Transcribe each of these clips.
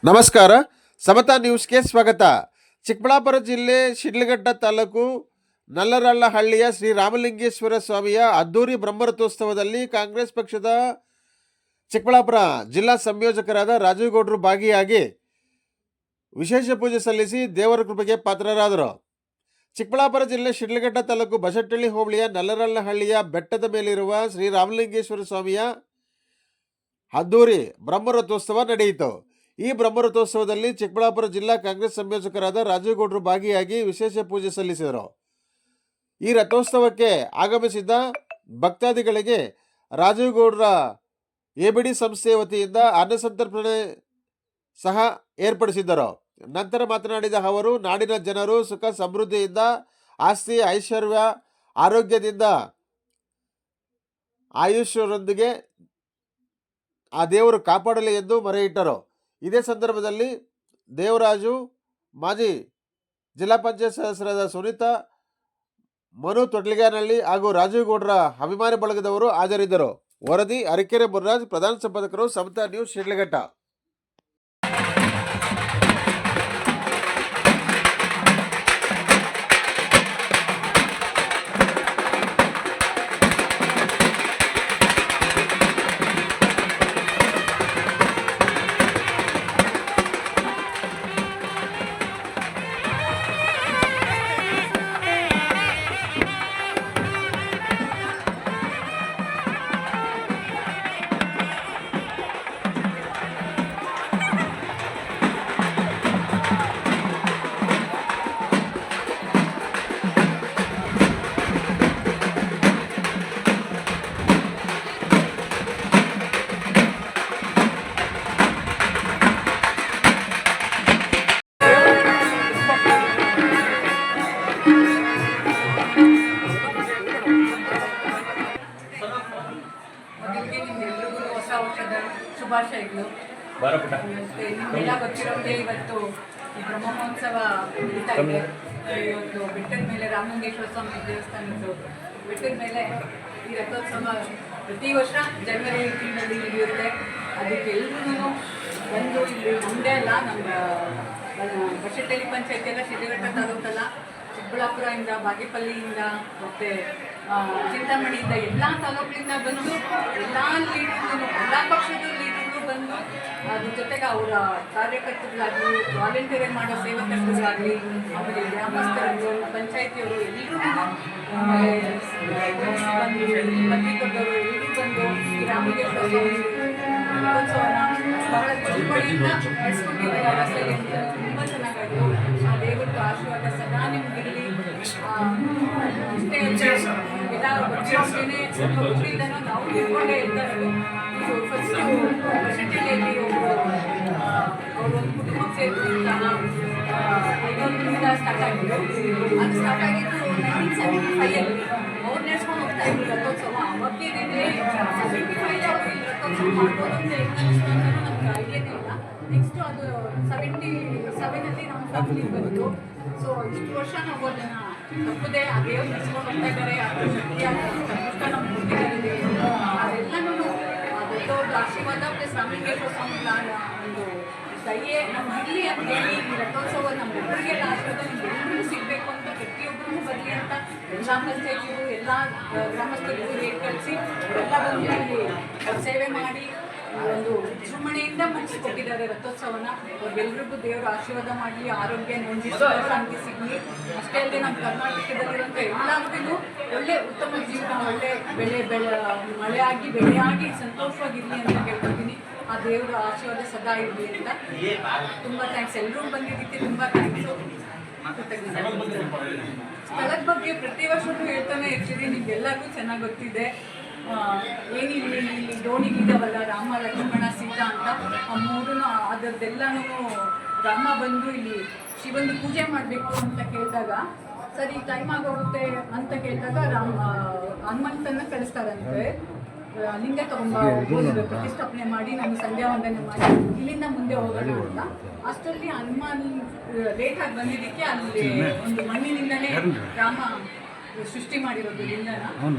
ನಮಸ್ಕಾರ, ಸಮತಾ ನ್ಯೂಸ್ಗೆ ಸ್ವಾಗತ. ಚಿಕ್ಕಬಳ್ಳಾಪುರ ಜಿಲ್ಲೆ ಶಿಡ್ಲಘಟ್ಟ ತಾಲೂಕು ನಲ್ಲರಳ್ಳಹಳ್ಳಿಯ ಶ್ರೀ ರಾಮಲಿಂಗೇಶ್ವರ ಸ್ವಾಮಿಯ ಅದ್ದೂರಿ ಬ್ರಹ್ಮರಥೋತ್ಸವದಲ್ಲಿ ಕಾಂಗ್ರೆಸ್ ಪಕ್ಷದ ಚಿಕ್ಕಬಳ್ಳಾಪುರ ಜಿಲ್ಲಾ ಸಂಯೋಜಕರಾದ ರಾಜೀವ್ ಗೌಡರು ಭಾಗಿಯಾಗಿ ವಿಶೇಷ ಪೂಜೆ ಸಲ್ಲಿಸಿ ದೇವರ ಕೃಪೆಗೆ ಪಾತ್ರರಾದರು. ಚಿಕ್ಕಬಳ್ಳಾಪುರ ಜಿಲ್ಲೆ ಶಿಡ್ಲಘಟ್ಟ ತಾಲೂಕು ಬಸಟ್ಟಳ್ಳಿ ಹೋಬಳಿಯ ನಲ್ಲರಳ್ಳಹಳ್ಳಿಯ ಬೆಟ್ಟದ ಮೇಲಿರುವ ಶ್ರೀ ರಾಮಲಿಂಗೇಶ್ವರ ಸ್ವಾಮಿಯ ಅದ್ದೂರಿ ಬ್ರಹ್ಮರಥೋತ್ಸವ ನಡೆಯಿತು. ಈ ಬ್ರಹ್ಮರಥೋತ್ಸವದಲ್ಲಿ ಚಿಕ್ಕಬಳ್ಳಾಪುರ ಜಿಲ್ಲಾ ಕಾಂಗ್ರೆಸ್ ಸಂಯೋಜಕರಾದ ರಾಜೀವ್ ಗೌಡರು ಭಾಗಿಯಾಗಿ ವಿಶೇಷ ಪೂಜೆ ಸಲ್ಲಿಸಿದರು. ಈ ರಥೋತ್ಸವಕ್ಕೆ ಆಗಮಿಸಿದ್ದ ಭಕ್ತಾದಿಗಳಿಗೆ ರಾಜೀವ್ ಗೌಡರ ಎಬಿಡಿ ಸಂಸ್ಥೆಯ ವತಿಯಿಂದ ಅನ್ನಸಂತರ್ಪಣೆ ಸಹ ಏರ್ಪಡಿಸಿದ್ದರು. ನಂತರ ಮಾತನಾಡಿದ ಅವರು, ನಾಡಿನ ಜನರು ಸುಖ ಸಮೃದ್ಧಿಯಿಂದ, ಆಸ್ತಿ ಐಶ್ವರ್ಯ ಆರೋಗ್ಯದಿಂದ, ಆಯುಷ್ಯರೊಂದಿಗೆ ಆ ದೇವರು ಕಾಪಾಡಲಿ ಎಂದು ಮೊರೆಯಿಟ್ಟರು. ಇದೇ ಸಂದರ್ಭದಲ್ಲಿ ದೇವರಾಜು, ಮಾಜಿ ಜಿಲ್ಲಾ ಪಂಚಾಯತ್ ಸದಸ್ಯರಾದ ಸುನೀತಾ, ಮನು ತೊಟ್ಲಿಗಾನಹಳ್ಳಿ ಹಾಗೂ ರಾಜೀವ್ ಗೌಡರ ಅಭಿಮಾನಿ ಬಳಗದವರು ಹಾಜರಿದ್ದರು. ವರದಿ ಅರಕೆರೆ ಮುರ್ರಾಜ್, ಪ್ರಧಾನ ಸಂಪಾದಕರು, ಸಮತಾ ನ್ಯೂಸ್, ಶಿಡ್ಲಘಟ್ಟ. ಹೊಸ ವರ್ಷದ ಶುಭಾಶಯಗಳು. ನಿಮ್ಮೆಲ್ಲ ಗೊತ್ತಿರೋದೇ ಇವತ್ತು ಬ್ರಹ್ಮ ಮಹೋತ್ಸವ ನಡೀತಾ ಇದೆ. ಇವತ್ತು ಬೆಟ್ಟದ ಮೇಲೆ ರಾಮಲಿಂಗೇಶ್ವರ ಸ್ವಾಮಿ ದೇವಸ್ಥಾನದ್ದು ಬೆಟ್ಟದ ಮೇಲೆ ಈ ರಥೋತ್ಸವ ಪ್ರತಿ ವರ್ಷ ಜನವರಿ ತಿಂಗಳಲ್ಲಿ ನಡೆಯುತ್ತೆ. ಅದಕ್ಕೆ ಎಲ್ಲರೂ ಬಂದು ಇಲ್ಲಿ ಮುಂದೆ ಅಲ್ಲ, ನಮ್ಮ ಬಸಟ್ಟಳ್ಳಿ ಪಂಚಾಯತಿ ಎಲ್ಲ, ಶಿಡ್ಲಘಟ್ಟ ತಾಲೂಕಲ್ಲ, ಚಿಕ್ಕಬಳ್ಳಾಪುರದಿಂದ, ಬಾಗೇಪಲ್ಲಿಯಿಂದ, ಮತ್ತು ಚಿಂತಾಮಣಿಯಿಂದ, ಎಲ್ಲ ತಾಲೂಕಿನಿಂದ ಬಂದು ಎಲ್ಲ ಲೀಡರ್ಗಳು, ಎಲ್ಲ ಪಕ್ಷದ ಲೀಡರ್ಗಳು ಬಂದು ಅದ್ರ ಜೊತೆಗೆ ಅವರ ಕಾರ್ಯಕರ್ತರುಗಳಾಗಲಿ, ವಾಲಂಟಿಯರ್ ಮಾಡೋ ಸೇವಕರುಗಳಾಗಲಿ, ಆಮೇಲೆ ಗ್ರಾಮಸ್ಥರು, ಪಂಚಾಯತಿಯವರು ಎಲ್ಲರೂ ಪತ್ರಿಕೋದವರು ಎಲ್ಲರೂ ಬಂದು ಈ ರಾಮಲಿಂಗೇಶ್ವರ ಸ್ವಾಮಿ ರಥೋತ್ಸವನ ಬಹಳ ಚುರುಕುಗಳಿಂದ ನಡೆಸ್ಕೊಂಡಿದ್ದಾರೆ. ರಸ್ತೆಯಲ್ಲಿ ತುಂಬ ಚೆನ್ನಾಗಾಯಿತು. ಆ ದೇವರ ಆಶೀರ್ವಾದ ಸದಾ ನಿಮಗಿರಲಿ. ಅಷ್ಟೇ ಎಲ್ಲ ಗೊತ್ತಿರೋಷ್ಟೇ ಹುಟ್ಟಿದ್ದನ್ನು ನಾವು ತಿಳ್ಕೊಂಡೇ ಇದ್ದಾರೆ. ಇದು ಫಸ್ಟು ಬಸಟ್ಟಳ್ಳಿಯಲ್ಲಿ ಅವರೊಂದು ಕುಟುಂಬಕ್ಕೆ ಸೇರಿದಂತಹ 500 ಸ್ಟಾರ್ಟ್ ಆಗಿದ್ದು, ಅದು ಸ್ಟಾರ್ಟ್ ಆಗಿದ್ದು 1975 ಅವ್ರು ನಡೆಸ್ಕೊಂಡು ಹೋಗ್ತಾ ಇದ್ರು ರಥೋತ್ಸವ. ಅವತ್ತೇನಿದೆ 75 ಅವರು ಇಲ್ಲಿ ರಥೋತ್ಸವ ಮಾಡ್ಬೋದು ಅಂತ ನಮ್ಗೆ ಐಡಿಯಾನೇ ಇಲ್ಲ. ನೆಕ್ಸ್ಟು ಅದು 77 ನಮ್ಮ ಫ್ಯಾಮಿಲಿ ಬಂತು. ಸೊ ಇಷ್ಟು ವರ್ಷ ನಾವು ಅದನ್ನು ತಪ್ಪದೆ ಆ ದೇವ್ರು ನಡೆಸ್ಕೊಂಡು ಹೋಗ್ತಾ ಇದ್ದಾರೆ. ಅದು ಶಕ್ತಿಯಾದ ಕಷ್ಟ ನಮ್ಗೆ ಕೊಟ್ಟಿದ್ದಾರೆ. ಅದೆಲ್ಲನೂ ದೊಡ್ಡ ಆಶೀರ್ವಾದ ಪ್ಲಸ್ ರಾಮಲಿಂಗೇಶ್ವರ ಸ್ವಾಮಿಗಳ ಒಂದು ದಯೆ ನಮ್ಗೆ ಇರಲಿ ಅಂತೇಳಿ ಈ ರಥೋತ್ಸವ ನಮ್ಮೆಲ್ಲರಿಗೆಲ್ಲ ಆಶೀರ್ವಾದ ನಿಮ್ಗೆಲ್ಲರಿಗೂ ಸಿಗಬೇಕು ಅಂತ ಪ್ರತಿಯೊಬ್ಬರಿಗೂ ಬರಲಿ ಅಂತ ಎಲ್ಲ ಪಂಚಾಯತಿಗೂ, ಎಲ್ಲ ಗ್ರಾಮಸ್ಥರಿಗೂ ರೇಟ್ ಕಳಿಸಿ ಎಲ್ಲ ಬಂದು ಇಲ್ಲಿ ಸೇವೆ ಮಾಡಿ ಒಂದು ವಿಜೃಂಭಣೆಯಿಂದ ಮುಗಿಸ್ಕೊಟ್ಟಿದ್ದಾರೆ ರಥೋತ್ಸವನ. ಅವ್ರಿಗೆಲ್ರಿಗೂ ದೇವರು ಆಶೀರ್ವಾದ ಮಾಡಲಿ, ಆರೋಗ್ಯ, ನೆಮ್ಮದಿ, ಶಾಂತಿ ಸಿಗಲಿ. ಅಷ್ಟೇ ಅಲ್ಲದೆ ನಮ್ಮ ಕರ್ನಾಟಕದಲ್ಲಿರುವಂಥ ಎಲ್ಲರಿಗೂ ಒಳ್ಳೆ ಉತ್ತಮ ಜೀವನ, ಒಳ್ಳೆ ಮಳೆ ಆಗಿ ಬೆಳೆಯಾಗಿ ಸಂತೋಷವಾಗಿರಲಿ ಅಂತ ಕೇಳ್ಕೊತೀನಿ. ಆ ದೇವರ ಆಶೀರ್ವಾದ ಸದಾ ಇರಲಿ ಅಂತ ತುಂಬ ಥ್ಯಾಂಕ್ಸ್. ಎಲ್ಲರೂ ಬಂದಿದ್ದಕ್ಕೆ ತುಂಬ ಥ್ಯಾಂಕ್ಸು. ಸ್ಥಳದ ಬಗ್ಗೆ ಪ್ರತಿ ವರ್ಷವೂ ಹೇಳ್ತಾನೆ ಇರ್ತೀವಿ, ನಿಮ್ಗೆಲ್ಲರಿಗೂ ಚೆನ್ನಾಗಿ ಗೊತ್ತಿದೆ. ಏನಿಲ್ಲ, ಇಲ್ಲಿ ದೋಣಿಗಿದ್ದಾವಲ್ಲ, ರಾಮ, ಲಕ್ಷ್ಮಣ, ಸೀತಾ ಅಂತ, ಆ ಮೂರೂ ಅದರದ್ದೆಲ್ಲನೂ ರಾಮ ಬಂದು ಇಲ್ಲಿ ಶಿವಂದು ಪೂಜೆ ಮಾಡಬೇಕು ಅಂತ ಕೇಳಿದಾಗ, ಸರಿ ಟೈಮ್ ಆಗೋಗುತ್ತೆ ಅಂತ ಕೇಳಿದಾಗ ಹನುಮಂತನ ಕಳಿಸ್ತಾರಂತೆ. ಲಿಂಗ ತಗೊಂಡು ಪ್ರತಿಷ್ಠಾಪನೆ ಮಾಡಿ ನಮಗೆ ಸಂಧ್ಯಾ ವಂದನೆ ಮಾಡಿ ಇಲ್ಲಿಂದ ಮುಂದೆ ಹೋಗೋಣ ಅಂತ. ಅಷ್ಟರಲ್ಲಿ ಹನುಮಾನ್ ಲೇಟಾಗಿ ಬಂದಿದ್ದಕ್ಕೆ ಅಲ್ಲಿ ಒಂದು ಮಣ್ಣಿನಿಂದಲೇ ರಾಮ ಸೃಷ್ಟಿ ಮಾಡಿರೋದು ಲಿಂಗನ.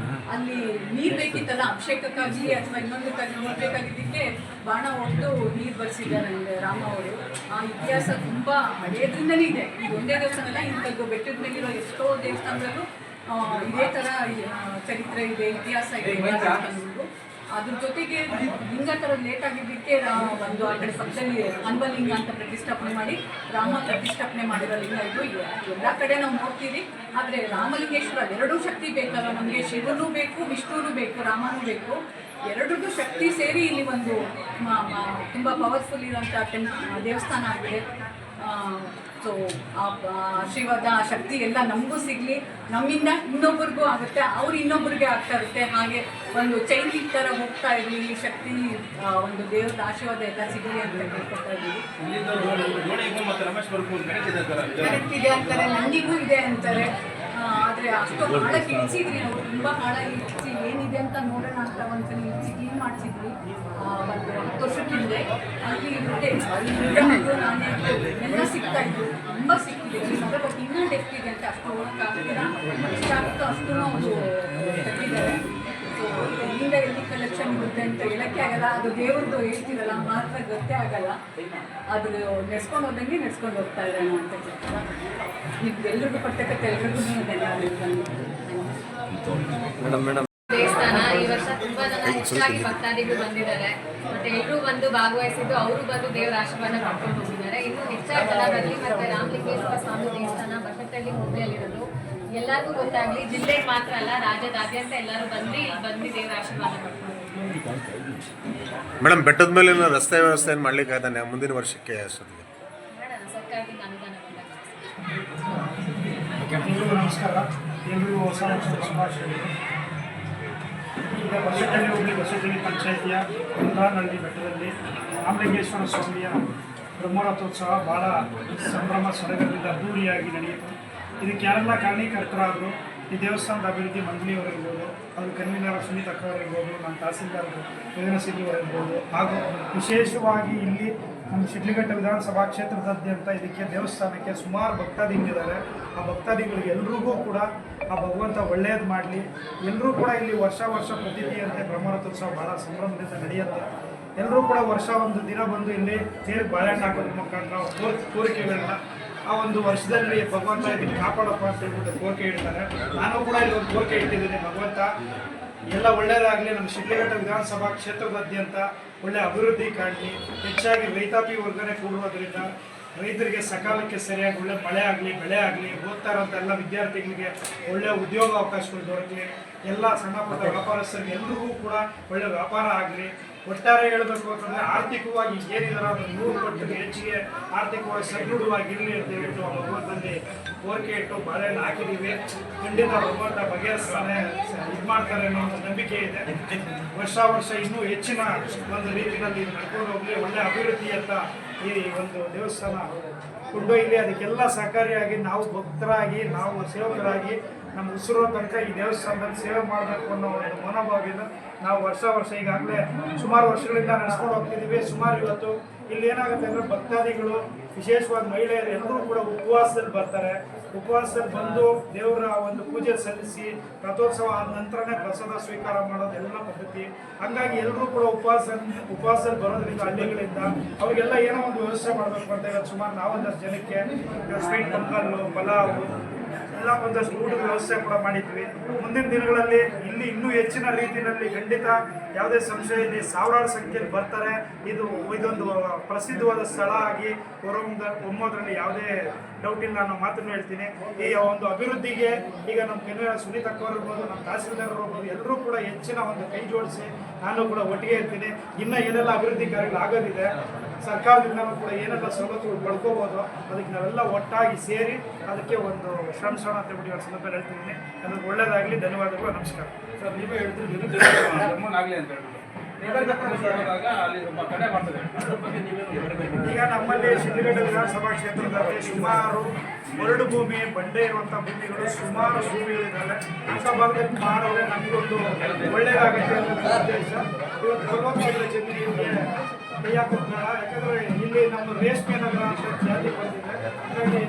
ಅಲ್ಲಿ ನೀರು ಬೇಕಿತ್ತಲ್ಲ ಅಭಿಷೇಕಕ್ಕಾಗಿ ಅಥವಾ ಇನ್ನೊಂದಕ್ಕಾಗಿ ನೀರು ಬೇಕಾಗಿದ್ದಕ್ಕೆ ಬಾಣ ಹೊಡೆದು ನೀರು ಬರ್ಸಿದ್ದಾರೆ ರಾಮ ಅವರು. ಆ ಇತಿಹಾಸ ತುಂಬ ಹಳೆಯದ್ರಿಂದಲೇ ಇದೆ. ಇದು ಒಂದೇ ದೇವಸ್ಥಾನ ಅಲ್ಲ, ಇಂಥದ್ದು ಬೆಟ್ಟದ ಮೇಲಿರೋ ಎಷ್ಟೋ ದೇವಸ್ಥಾನದಲ್ಲೂ ಇದೇ ಥರ ಚರಿತ್ರೆ ಇದೆ, ಇತಿಹಾಸ ಇದೆ ದೇವಸ್ಥಾನಗಳು. ಅದ್ರ ಜೊತೆಗೆ ಲಿಂಗ ಥರ ಲೇಟ್ ಆಗಿದ್ದಕ್ಕೆ ಒಂದು ಆ ಕಡೆ ಪಕ್ಕದಲ್ಲಿ ಹನುಮಲಿಂಗ ಅಂತ ಪ್ರತಿಷ್ಠಾಪನೆ ಮಾಡಿ ರಾಮ ಪ್ರತಿಷ್ಠಾಪನೆ ಮಾಡಿರೋ ಲಿಂಗ ಇದು. ಎಲ್ಲ ಕಡೆ ನಾವು ನೋಡ್ತೀವಿ, ಆದರೆ ರಾಮಲಿಂಗೇಶ್ವರ ಎರಡೂ ಶಕ್ತಿ ಬೇಕಲ್ಲ ನಮಗೆ. ಶಿವನೂ ಬೇಕು, ವಿಷ್ಣುನೂ ಬೇಕು, ರಾಮನೂ ಬೇಕು. ಎರಡರದ್ದು ಶಕ್ತಿ ಸೇರಿ ಇಲ್ಲಿ ಒಂದು ತುಂಬ ಪವರ್ಫುಲ್ ಇರೋಂಥ ದೇವಸ್ಥಾನ ಆಗಿದೆ. ಸೊ ಆ ಆಶೀರ್ವಾದ ಆ ಶಕ್ತಿ ಎಲ್ಲ ನಮಗೂ ಸಿಗಲಿ, ನಮ್ಮಿಂದ ಇನ್ನೊಬ್ರಿಗೂ ಆಗುತ್ತೆ, ಅವ್ರು ಇನ್ನೊಬ್ರಿಗೆ ಆಗ್ತಾ ಇರುತ್ತೆ. ಹಾಗೆ ಒಂದು ಚೈನ್ ಥರ ಹೋಗ್ತಾ ಇರಲಿ, ಈ ಶಕ್ತಿ ಒಂದು ದೇವರ ಆಶೀರ್ವಾದ ಎಲ್ಲ ಸಿಗಲಿ ಅಂತ ಕೇಳ್ಕೊತಾ ಇದ್ದೀವಿ. ಕರೆಕ್ಟ್ ಇದೆ ಅಂತಾರೆ, ನಂದಿಗೂ ಇದೆ ಅಂತಾರೆ. ಆದರೆ ಅಷ್ಟು ಹಾಳಾಗಿ ಇಳಿಸಿದ್ರಿ ನಾವು, ತುಂಬ ಹಾಳಾಗಿ ಇಳಿಸಿ ಏನಿದೆ ಅಂತ ನೋಡೋಣ ಅಂತ ಒಂದ್ಸಲ ಇಳಿಸಿ ಕ್ಲೀನ್ ಮಾಡಿಸಿದ್ವಿ ಒಂದು 10 ವರ್ಷದ ಹಿಂದೆ. ಅಲ್ಲಿ ನಾನೇ ಎಲ್ಲ ಸಿಗ್ತಾ ಇತ್ತು, ತುಂಬ ಸಿಕ್ಕಿದೆ. ಬಟ್ ಇನ್ನೂ ಡೆಪ್ತ್ ಇದೆ ಅಂತ ಅಷ್ಟು ಹೋಗೋಕ್ಕಾಗ್ತಿಲ್ಲ, ಎಷ್ಟಾಗುತ್ತೋ ಅಷ್ಟು ನಾವು ತೆಗಿದ್ದಾರೆ. ಸೊ ಇಲ್ಲಿಂದ ಎಲ್ಲಿ ಕಲೆಕ್ಷನ್ ಇರುತ್ತೆ ಅಂತ ಹೇಳೋಕ್ಕೆ ಆಗಲ್ಲ, ಅದು ದೇವ್ರದ್ದು ಹೇಳ್ತೀರಲ್ಲ ಮಾತ್ರ ಗೊತ್ತೇ ಆಗಲ್ಲ. ಅದು ನೆಡ್ಸ್ಕೊಂಡು ಹೋದಂಗೆ ನೆಡ್ಸ್ಕೊಂಡು ಹೋಗ್ತಾ ಇದ್ದಾನೆ ಅಂತ ನಿಮ್ಗೆ ಎಲ್ರಿಗೂ ಪಟ್ಟಕತ್ತೆ, ಎಲ್ರಿಗೂ ದೇವಸ್ಥಾನ ಈ ವರ್ಷ ತುಂಬಾ ಜನ ಹೆಚ್ಚಾಗಿ ಭಕ್ತಾದಿಗಳು ಬಂದಿದ್ದಾರೆ. ಮತ್ತೆ ಎಲ್ಲರೂ ಬಂದು ಭಾಗವಹಿಸಿದ್ದು, ಅವರು ಬಂದು ದೇವರ ಆಶೀರ್ವಾದ ಪಡ್ಕೊಂಡು ಹೋಗಿದ್ದಾರೆ. ಇನ್ನು ಹೆಚ್ಚಾಗಿ ಜನ ಬರಲಿ. ಮತ್ತೆ ರಾಮಲಿಂಗೇಶ್ವರ ಸ್ವಾಮಿ ದೇವಸ್ಥಾನ ಬಸವನಹಳ್ಳಿ ಹೋಬಳಿಯಲ್ಲಿರೋದು ಎಲ್ಲರಿಗೂ ಗೊತ್ತಾಗಲಿ. ಜಿಲ್ಲೆಗೆ ಮಾತ್ರ ಅಲ್ಲ, ರಾಜ್ಯದಾದ್ಯಂತ ಎಲ್ಲರೂ ಬಂದು ದೇವರ ಆಶೀರ್ವಾದ ಪಡ್ಕೊಂಡು. ಮೇಡಮ್, ಬೆಟ್ಟದ ಮೇಲಿನ ರಸ್ತೆ ವ್ಯವಸ್ಥೆ ಏನು ಮಾಡ್ಲಿಕ್ಕೆ ಆಯ್ತಾನೆ ಮುಂದಿನ ವರ್ಷಕ್ಕೆ ಅಷ್ಟೊತ್ತಿಗೆ ಮಾಡೋಣ, ಸರ್ಕಾರದಿಂದ ಅನುದಾನ ಎಲ್ರಿಗೂ ನಮಸ್ಕಾರ. ಎಲ್ರಿಗೂ ಹೊಸ ವರ್ಷದ ಶುಭಾಶಯಗಳು. ಈಗ ಬಸವನಹಳ್ಳಿ ಹೋಬಳಿ ಬಸವನಹಳ್ಳಿ ಪಂಚಾಯಿತಿಯ ಕುಂದಾನಹಳ್ಳಿ ಬೆಟ್ಟದಲ್ಲಿ ರಾಮಲಿಂಗೇಶ್ವರ ಸ್ವಾಮಿಯ ಬ್ರಹ್ಮರಥೋತ್ಸವ ಭಾಳ ಸಂಭ್ರಮ ಸಡಗರದಿಂದ ಅದ್ದೂರಿಯಾಗಿ ನಡೆಯಿತು. ಇದಕ್ಕೆ ಯಾರೆಲ್ಲ ಕಾರಣೀಕರ್ತರಾದರು, ಈ ದೇವಸ್ಥಾನದ ಅಭಿವೃದ್ಧಿ ಮಂಡಳಿಯವರಿರ್ಬೋದು, ಅದ್ರ ಕನ್ವೀನರ್ ಸುನೀತ್ ಅಕ್ಕವರಿರ್ಬೋದು, ನಮ್ಮ ತಹಸೀಲ್ದಾರ್ ವೇದನ ಸಿದ್ಧಿಯವರಿರ್ಬೋದು, ಹಾಗೂ ವಿಶೇಷವಾಗಿ ಇಲ್ಲಿ ನಮ್ಮ ಶಿಡ್ಲಘಟ್ಟ ವಿಧಾನಸಭಾ ಕ್ಷೇತ್ರದಾದ್ಯಂತ ಇದಕ್ಕೆ ದೇವಸ್ಥಾನಕ್ಕೆ ಸುಮಾರು ಭಕ್ತಾದಿಗಳಿದ್ದಾರೆ. ಆ ಭಕ್ತಾದಿಗಳಿಗೆ ಎಲ್ರಿಗೂ ಕೂಡ ಆ ಭಗವಂತ ಒಳ್ಳೆಯದು ಮಾಡಲಿ. ಎಲ್ಲರೂ ಕೂಡ ಇಲ್ಲಿ ವರ್ಷ ಪ್ರತೀತಿಯಂತೆ ಬ್ರಹ್ಮರಥೋತ್ಸವ ಭಾಳ ಸಂಭ್ರಮದಿಂದ ನಡೆಯುತ್ತೆ. ಎಲ್ಲರೂ ಕೂಡ ವರ್ಷ ಒಂದು ದಿನ ಬಂದು ಇಲ್ಲಿ ತೇರು ಬಾಳೆಹಣ್ಣು ಹಾಕೋದ್ರ ಮುಖಾಂತರ ಕೋರಿಕೆಗಳನ್ನ ಆ ಒಂದು ವರ್ಷದಲ್ಲಿ ಭಗವಂತ ಇದನ್ನು ಕಾಪಾಡಪ್ಪ ಅಂತ ಹೇಳ್ಬಿಟ್ಟು ಕೋರಿಕೆ ಇಡ್ತಾರೆ. ನಾನು ಕೂಡ ಇಲ್ಲಿ ಒಂದು ಕೋರಿಕೆ ಇಟ್ಟಿದ್ದೀನಿ, ಭಗವಂತ ಎಲ್ಲ ಒಳ್ಳೆಯದಾಗಲಿ, ನಮ್ಮ ಶಿಡ್ಲಘಟ್ಟ ವಿಧಾನಸಭಾ ಕ್ಷೇತ್ರದಾದ್ಯಂತ ಒಳ್ಳೆ ಅಭಿವೃದ್ಧಿ ಕಾಣಲಿ. ಹೆಚ್ಚಾಗಿ ರೈತಾಪಿ ವರ್ಗನೆ ಕೂಡುವುದರಿಂದ ರೈತರಿಗೆ ಸಕಾಲಕ್ಕೆ ಸರಿಯಾಗಿ ಒಳ್ಳೆ ಮಳೆ ಆಗಲಿ, ಬೆಳೆ ಆಗಲಿ, ಓದ್ತಾ ಇರೋಂಥ ಎಲ್ಲ ವಿದ್ಯಾರ್ಥಿಗಳಿಗೆ ಒಳ್ಳೆಯ ಉದ್ಯೋಗ ಅವಕಾಶಗಳು ದೊರಕಲಿ. ಎಲ್ಲ ಸಣ್ಣ ಪುಟ್ಟ ವ್ಯಾಪಾರಸ್ಥರಿಗೆ ಎಲ್ರಿಗೂ ಕೂಡ ಒಳ್ಳೆ ವ್ಯಾಪಾರ ಆಗಲಿ. ಒಟ್ಟಾರೆ ಹೇಳಬೇಕು ಅಂತಂದರೆ ಆರ್ಥಿಕವಾಗಿ ಏನಿದಾರೋ ಅದು 100 ಪಟ್ಟು ಹೆಚ್ಚಿಗೆ ಆರ್ಥಿಕವಾಗಿ ಸದೃಢವಾಗಿರಲಿ ಅಂತ ಹೇಳ್ಬಿಟ್ಟು ಭಗವಂತನಲ್ಲಿ ಕೋರಿಕೆ ಇಟ್ಟು ಬಾಳೆಹಣ್ಣು ಹಾಕಿದ್ದೀವಿ. ಖಂಡಿತ ಭಗವಂತ ಬಗೆಹರಿಸ್ತಾನೆ, ಇದು ಮಾಡ್ತಾರೆ ಅನ್ನೋ ಒಂದು ನಂಬಿಕೆ ಇದೆ. ವರ್ಷ ಇನ್ನೂ ಹೆಚ್ಚಿನ ಒಂದು ರೀತಿಯಲ್ಲಿ ನಡ್ಕೊಂಡು ಹೋಗಲಿ, ಒಳ್ಳೆ ಅಭಿವೃದ್ಧಿ ಅಂತ ಈ ಒಂದು ದೇವಸ್ಥಾನ ಕೊಂಡೊಯ್ಯಲಿ. ಅದಕ್ಕೆಲ್ಲ ಸಹಕಾರಿಯಾಗಿ ನಾವು ಭಕ್ತರಾಗಿ, ನಾವು ಸೇವಕರಾಗಿ ನಮ್ಮ ಉಸಿರೋ ತನಕ ಈ ದೇವಸ್ಥಾನದಲ್ಲಿ ಸೇವೆ ಮಾಡಬೇಕು ಅನ್ನೋ ಒಂದು ಮನೋಭಾವದಿಂದ ನಾವು ವರ್ಷ ಈಗಾಗಲೇ ಸುಮಾರು ವರ್ಷಗಳಿಂದ ನಡೆಸ್ಕೊಂಡು ಹೋಗ್ತಿದ್ದೀವಿ. ಸುಮಾರು ಇವತ್ತು ಇಲ್ಲಿ ಏನಾಗುತ್ತೆ ಅಂದರೆ ಭಕ್ತಾದಿಗಳು, ವಿಶೇಷವಾಗಿ ಮಹಿಳೆಯರು ಎಲ್ಲರೂ ಕೂಡ ಉಪವಾಸದಲ್ಲಿ ಬರ್ತಾರೆ. ಉಪವಾಸದಲ್ಲಿ ಬಂದು ದೇವರ ಒಂದು ಪೂಜೆ ಸಲ್ಲಿಸಿ ರಥೋತ್ಸವ ಆದ ನಂತರನೇ ಪ್ರಸಾದ ಸ್ವೀಕಾರ ಮಾಡೋದು ಎಲ್ಲ ಪದ್ಧತಿ. ಹಾಗಾಗಿ ಎಲ್ಲರೂ ಕೂಡ ಉಪವಾಸದಲ್ಲಿ ಬರೋದ್ರಿಂದ ಹಳ್ಳಿಗಳಿಂದ ಅವರಿಗೆಲ್ಲ ಏನೋ ಒಂದು ವ್ಯವಸ್ಥೆ ಮಾಡಬೇಕು ಅಂತ ಹೇಳಿ ಸುಮಾರು ನಾವೊಂದಷ್ಟು ಜನಕ್ಕೆ ಸ್ವೀಟ್ ಪೊಂಗಲ್ಲು, ಪಲಾವು ಎಲ್ಲ ಒಂದಷ್ಟು ಊಟದ ವ್ಯವಸ್ಥೆ ಕೂಡ ಮಾಡಿದ್ವಿ. ಮುಂದಿನ ದಿನಗಳಲ್ಲಿ ಇಲ್ಲಿ ಇನ್ನೂ ಹೆಚ್ಚಿನ ರೀತಿಯಲ್ಲಿ ಖಂಡಿತ ಯಾವುದೇ ಸಂಶಯ ಇಲ್ಲಿ ಸಾವಿರಾರು ಸಂಖ್ಯೆಯಲ್ಲಿ ಬರ್ತಾರೆ. ಇದೊಂದು ಪ್ರಸಿದ್ಧವಾದ ಸ್ಥಳ ಆಗಿ ಹೊರಹೊಮ್ಮೋದ್ರಲ್ಲಿ ಯಾವುದೇ ಡೌಟ್ ಇಲ್ಲ ಅನ್ನೋ ಮಾತನ್ನು ಹೇಳ್ತೀನಿ. ಈ ಒಂದು ಅಭಿವೃದ್ಧಿಗೆ ಈಗ ನಮ್ಮ ಕನ್ವೀನರ್ ಸುನೀತ್ ಅಕ್ಕವರು ಇರ್ಬೋದು, ನಮ್ಮ ತಹಸೀಲ್ದಾರ್ ಇರ್ಬೋದು, ಎಲ್ಲರೂ ಕೂಡ ಹೆಚ್ಚಿನ ಒಂದು ಕೈ ಜೋಡಿಸಿ ನಾನು ಕೂಡ ಒಟ್ಟಿಗೆ ಇರ್ತೀನಿ. ಇನ್ನೂ ಏನೆಲ್ಲ ಅಭಿವೃದ್ಧಿ ಕಾರ್ಯಗಳು ಆಗೋದಿದೆ, ಸರ್ಕಾರದಿಂದಲೂ ಕೂಡ ಏನೆಲ್ಲ ಸವಲತ್ತುಗಳು ಪಡ್ಕೋಬೋದು, ಅದಕ್ಕೆ ನಾವೆಲ್ಲ ಒಟ್ಟಾಗಿ ಸೇರಿ ಅದಕ್ಕೆ ಒಂದು ಶ್ರಮಿಸೋಣ ಅಂತ ಬಿಟ್ಟು ಇವತ್ತು ಸಂದರ್ಭ ಹೇಳ್ತಿದ್ದೀನಿ. ಅದಕ್ಕೆ ಒಳ್ಳೆಯದಾಗಲಿ. ಧನ್ಯವಾದಗಳು. ನಮಸ್ಕಾರ. ಸರ್, ನೀವೇ ಹೇಳ್ತೀರಿ ಆಗಲಿ ಅಂತ ಹೇಳ್ಬಿಟ್ಟು ಈಗ ನಮ್ಮಲ್ಲಿ ಶಿಡ್ಲಘಟ್ಟ ವಿಧಾನಸಭಾ ಕ್ಷೇತ್ರದಲ್ಲಿ ಸುಮಾರು ಮರಳು ಭೂಮಿ, ಬಂಡೆ ಇರುವಂಥ ಭೂಮಿಗಳು ಸುಮಾರು ಭೂಮಿಗಳಿದ್ದಾವೆ. ಅಂಥ ಭಾಗದಲ್ಲಿ ಮಾಡಿದ್ರೆ ನಮಗೊಂದು ಒಳ್ಳೆಯದಾಗುತ್ತೆ ಅನ್ನೋ ಉದ್ದೇಶ. ಇವತ್ತು 40 ಜಮೀನಿಗೆ ಕೈ ಹಾಕೋದು ಬೇಡ, ಯಾಕಂದರೆ ಇಲ್ಲಿ ನಮ್ಮ ರೇಷ್ಮೆ ನಗರ ಅಂತ ಜಾತಿ ಬಂದಿದೆ. ಹಾಗಾಗಿ